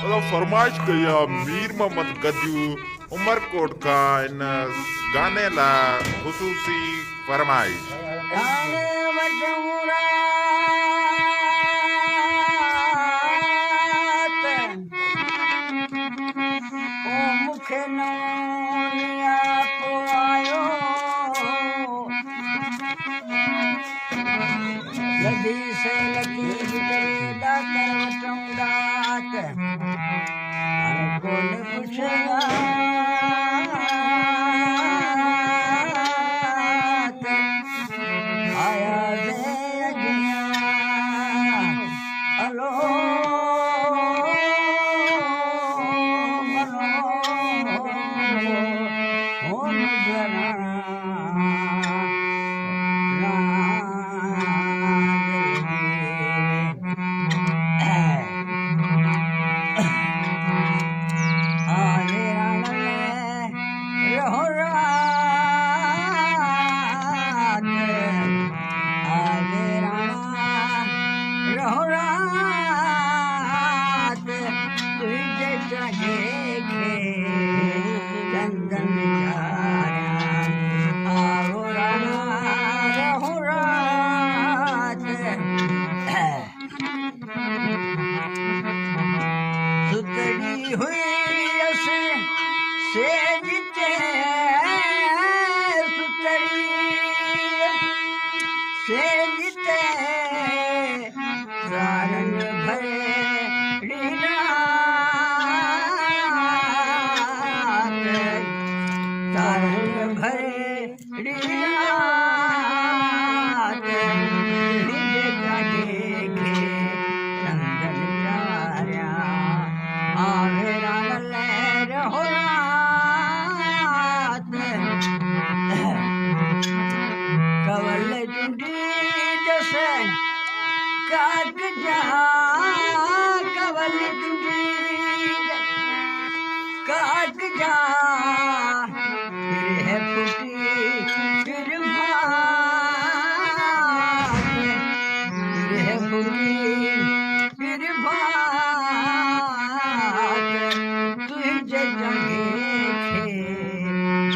फरमाइश कई मीर मोहम्मद गद्दू उमरकोट का इन गाने ला ख़ुसूसी फरमाइश। लधी से लधी कौन पूछेगा आया दे अगिया अलो मनो हो जरा सुतड़ी हुई से जीते सुतड़ी से जीते सारंग भरे सारंग भरे कवल जुड़ी जैसे काट जा कवल जुड़ी काट जा फिर है फूटी फिर भाग फिर है फूटी फिर भाग तुझे जगे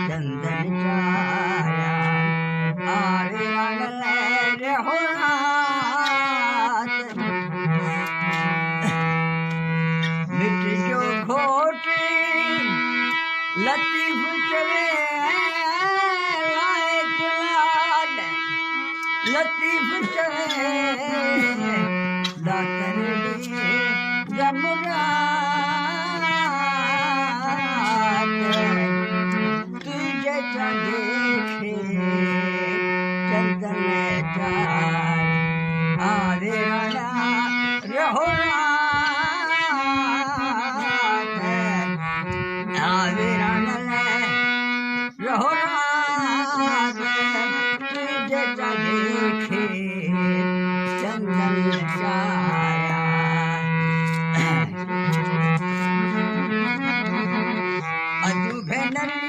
चंदन चाया आरे आगले हो रात मिट जो घोटी लतीफ चले लायक लाड लतीफ चले दातर जमुरात तुझे देखे चंदन चार आरे आना रहो आरे आना रहो तुझे देखे चंदन चाया अजू भेनरी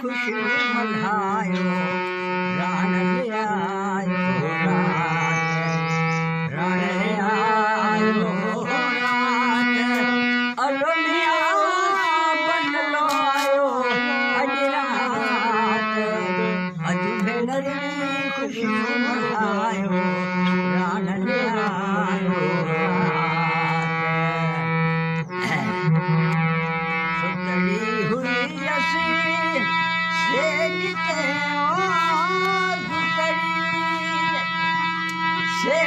खुशी मल्हायो रान ले आयो रान ले आयो रात अलो मिया बन लो आयो अज रात अजू भेनरी खुशी मल्हायो रान ले आयो सुतड़ी हुई असी से जीते ओ सुतड़ी से